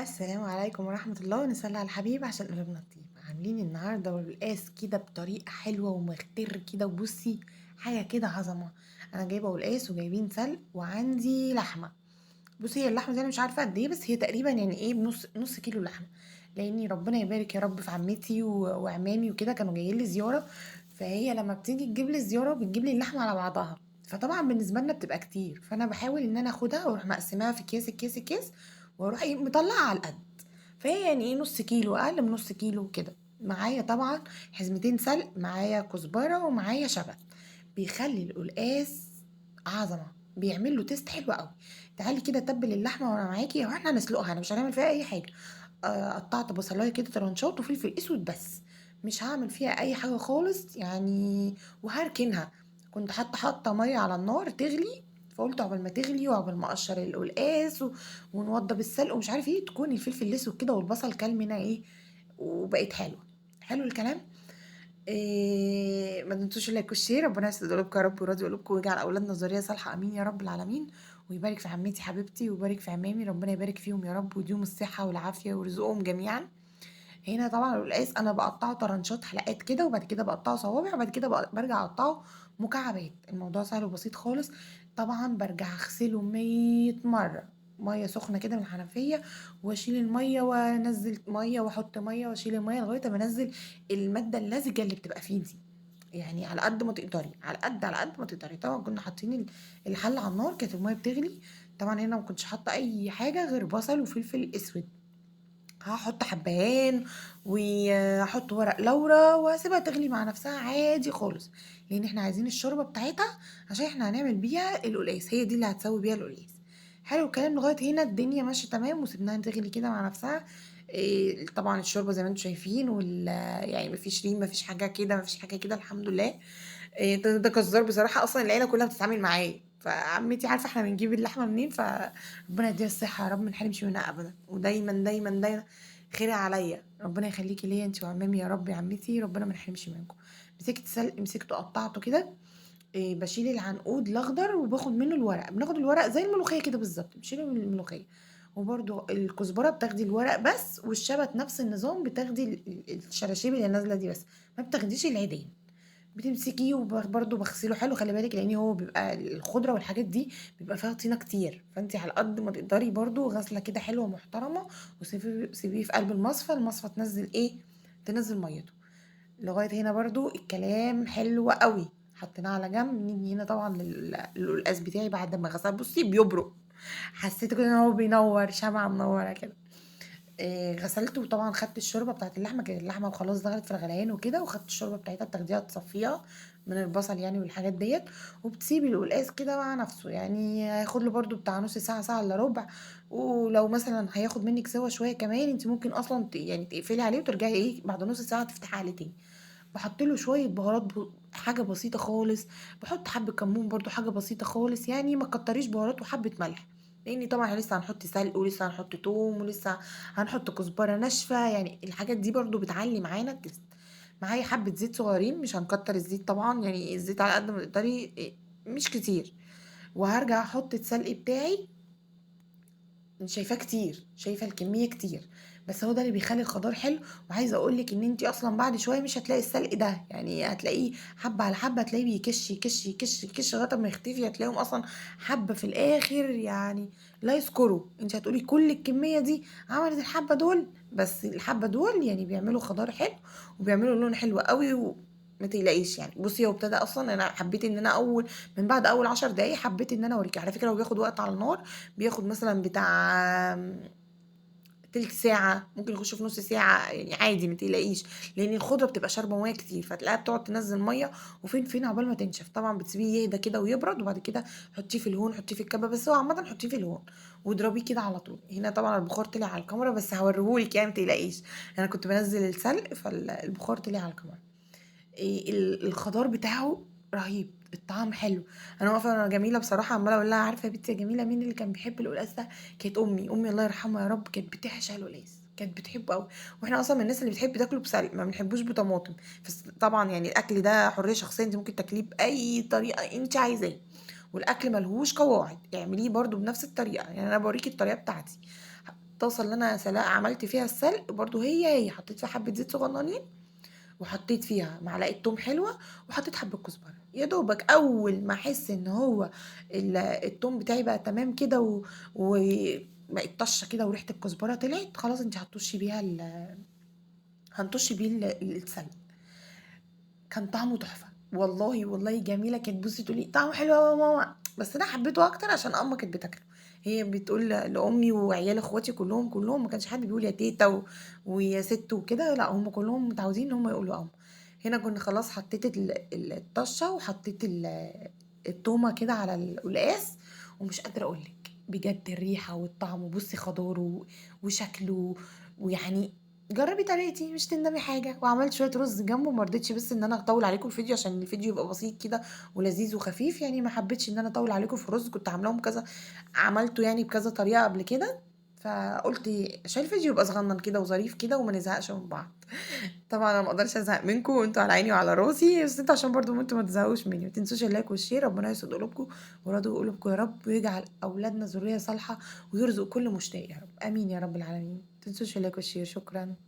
السلام عليكم ورحمة الله، نصلي على الحبيب عشان قلوبنا تطيب. عاملين النهارده والقاس كده بطريقة حلوة ومختر كده، وبصي حاجة كده عظمة. انا جايبة والقاس وجايبين سلق وعندي لحمة. بصي هي اللحمة دي انا مش عارفة قد ايه، بس هي تقريبا يعني ايه بنص كيلو لحمة. لاني ربنا يبارك يا رب في عمتي وعمامي وكده كانوا جايين لي زيارة. فهي لما بتيجي تجيب لي زيارة بتجيب لي اللحمة على بعضها. فطبعا بالنسبة لنا بتبقى كتير، فانا بحاول ان انا اخدها واروح مقسماها في اكياس اكياس اكياس، واروح ايه مطلعها على القد. فهي يعني ايه نص كيلو، اقل من نص كيلو كده. معايا طبعا حزمتين سلق، معايا كزبره، ومعايا شبت. بيخلي القلقاس عظمه، بيعمل له تيست حلو قوي. تعالي كده تبل اللحمه وانا معاكي، واحنا هنسلقها، انا مش هنعمل فيها اي حاجه. قطعت بصلايه كده طرنشات وفلفل اسود بس. مش هعمل فيها اي حاجه خالص يعني. وهركنها. كنت حاطه ميه على النار تغلي. فقلت عقبال ما تغلي وعقبال ما اقشر القلقاس ونوضب السلق ومش عارف ايه، تكون الفلفل الاسود كده والبصل كل منها ايه. وبقت حلوه. حلو الكلام. إيه، ما تنسوش اللايك والشير. ربنا يسعد قلوبكم يا رب، ويرضي قلوبكم، ويجعل اولادنا ذريه صالحه، امين يا رب العالمين. ويبارك في عمتي حبيبتي، ويبارك في عمامي، ربنا يبارك فيهم يا رب، ويديهم الصحه والعافيه ويرزقهم جميعا. هنا طبعا القلقاس انا بقطعه طرنشات حلقات كده، وبعد كده بقطعه صوابع، وبعد كده برجع اقطعه مكعبات. الموضوع سهل وبسيط خالص. طبعا برجع اغسله 100 مره. ميه سخنه كده من الحنفيه، واشيل الميه وانزل ميه واحط ميه واشيل الميه لغايه ما انزل الماده اللزجه اللي بتبقى فيه دي. يعني على قد ما تقدري، على قد ما تقدري. طبعا كنا حاطين الحله على النار، كانت الميه بتغلي. طبعا هنا ما كنتش حاطه اي حاجه غير بصل وفلفل اسود. هاحط حبهان، وهاحط ورق لورا، وهاسيبها تغلي مع نفسها عادي خالص. لان احنا عايزين الشوربه بتاعتها، عشان احنا هنعمل بيها القلقاس، هي دي اللي هتسوي بيها القلقاس. حلو الكلام. لغايه هنا الدنيا ماشيه تمام، وسيبناها تغلي كده مع نفسها. إيه طبعا الشوربه زي ما انتم شايفين، يعني مفيش ريم، مفيش حاجه كده، مفيش حاجه كده، الحمد لله. ده جزار بصراحه، اصلا العيله كلها بتتعامل معاه. فعمتي عارفه احنا بنجيب اللحمه منين، فربنا يديها الصحه يا رب، ما نحرمش منها ابدا، ودايما دايما دايما خيرها عليا. ربنا يخليكي ليا انت وعمامي يا رب، يا عمتي ربنا ما يحرمش منكم. مسكت سلق، مسكته قطعته كده. بشيل العنقود الاخضر وباخد منه الورق، بناخد الورق زي الملوخيه كده بالظبط، بشيله من الملوخيه. وبرده الكزبره بتاخدي الورق بس، والشبت نفس النظام، بتاخدي الشراشيب اللي نازله دي بس. ما بتاخديش العيدين. بتمسكيه وبرضه بغسله حلو، خلي بالك، لان هو بيبقى الخضره والحاجات دي بيبقى فيها طينه كتير، فانت على قد ما تقدري برضه غسله كده حلوه محترمه. وسيبيه في قلب المصفى تنزل ايه، تنزل ميته. لغايه هنا برضه الكلام حلو قوي. حطيناه على جنب. نيجي هنا طبعا للقلقاس بتاعي بعد ما غسل، بصي بيبرق. حسيت كده ان هو بينور شمعة منورة كده. غسلته، وطبعا خدت الشوربه بتاعت اللحمه، كانت اللحمه وخلاص دخلت في الغليان وكده، وخدت الشوربه بتاعتها بتاخديها تصفيها من البصل يعني والحاجات ديت. وبتسيبي القلقاس كده مع نفسه، يعني هياخد له برده بتاع نص ساعه، ساعه الا ربع. ولو مثلا هياخد منك سوا شويه كمان، انت ممكن اصلا يعني تقفلي عليه وترجعي ايه بعد نص ساعه تفتحي عليه تاني. بحط له شويه بهارات، حاجه بسيطه خالص. بحط حبه كمون برده، حاجه بسيطه خالص يعني، ما كتريش بهارات، وحبه ملح. لان طبعا احنا لسه هنحط سلق، ولسه هنحط توم، ولسه هنحط كزبره ناشفه، يعني الحاجات دي برضو بتعلي معانا التست. معايا حبه زيت صغيرين، مش هنكتر الزيت طبعا، يعني الزيت على قد ما تقدري، مش كتير. وهرجع احط السلق بتاعي. شايفاه كتير، شايفه الكميه كتير. بس هو ده اللي بيخلي الخضار حلو. وعايزه اقولك ان انتي اصلا بعد شويه مش هتلاقي السلق ده، يعني هتلاقيه حبه على حبه، هتلاقيه بيكش يكش يكش يكش لغايه ما يختفي، هتلاقيهم اصلا حبه في الاخر يعني. لا يذكروا، انت هتقولي كل الكميه دي عملت الحبه دول، بس الحبه دول يعني بيعملوا خضار حلو، وبيعملوا لون حلو قوي. ما تقلقيش يعني. بصي هو ابتدى اصلا، انا حبيت ان انا من بعد اول 10 دقايق حبيت ان انا اوريكي. على فكره هو بياخد وقت على النار، بياخد مثلا بتاع تلت ساعة، ممكن يخش في نص ساعة يعني، عادي متقلقيش. لأن الخضرة بتبقى شاربة مية كتير، فتلاقيها بتقعد تنزل مية. وفين فين عقبال ما تنشف. طبعا بتسيبيه يهدى كده ويبرد، وبعد كده حطيه في الهون، حطيه في الكبة، بس هو عامة حطيه في الهون واضربيه كده على طول. هنا طبعا البخار طلع على الكاميرا، بس هوريهولك يعني متقلقيش. أنا كنت بنزل السلق، فالبخار طلع على الكاميرا. الخضار بتاعه رهيب، الطعم حلو. انا واقفه انا جميله بصراحه عماله اقول لها عارفه يا بنتي يا جميله مين اللي كان بيحب القلقاس ده؟ كانت امي الله يرحمها يا رب، كانت بتعشق القلقاس، كانت بتحبه قوي. واحنا اصلا من الناس اللي بتحب تاكله بسلق، ما بنحبوش بطماطم. بس طبعا يعني الاكل ده حريه شخصيه، انت ممكن تاكليه باي طريقه انت عايزاه. والاكل ملهوش قواعد، اعمليه برضو بنفس الطريقه، يعني انا بوريكي الطريقه بتاعتي. الطاسة اللي أنا عملت فيها السلق برضه هي حطيت فيها حبة زيت صغننين، وحطيت فيها معلقة توم حلوة، وحطيت حبة كزبرة، يا دوبك أول ما أحس إن هو التوم بتاعي بقى تمام كده وبقت طشة كده وريحة الكزبرة طلعت، خلاص أنتِ هنطشي بيه السلق. كان طعمه تحفة، والله، والله جميلة، كانت بُصّي تقول لي: "طعمه حلو أوي يا ماما." بس أنا حبيته أكتر عشان أمّا كانت بتاكله، هي بتقول لأمي وعيال أخواتي كلّهم ما كانش حد بيقول يا تيتة ويا سِت وكده، لأ هُم كلّهم متعودين إن هُم يقولوا أمّا. هنا كنت خلاص حطيت الطشة وحطيت التومة كده على القلقاس، ومش قادرة أقول لِك، بجد الريحة والطعم وبُصّي خضاره وشكله، ويعني جرّبي طريقتي مش تندمي حاجة، وعملت شوية رُز جنبه، ما رضيتش بس إن أنا أطوّل عليكم الفيديو عشان الفيديو يبقى بسيط كده ولذيذ وخفيف، يعني ما حبيتش إن أنا أطوّل عليكم في الرُز، كنت عاملاهم عملته يعني بكذا طريقة قبل كده، فقُلت عشان الفيديو يبقى صغنّن كده وظريف كده وما نزهقش من بعض. طبعًا أنا ما أقدرش أزهق منكم وأنتم على عيني وعلى راسي، بس أنتم عشان برضه أنتم ما تزهقوش منّي، ما تنسوش اللايك والشير، ربنا يسعد قلوبكم ويرضي قلوبكم يا رب، ويجعل أولادنا ذرية صالحة، ويرزق كل مشتاق يا رب، آمين يا رب العالمين. ما تنسوش اللايك والشير، شكرًا.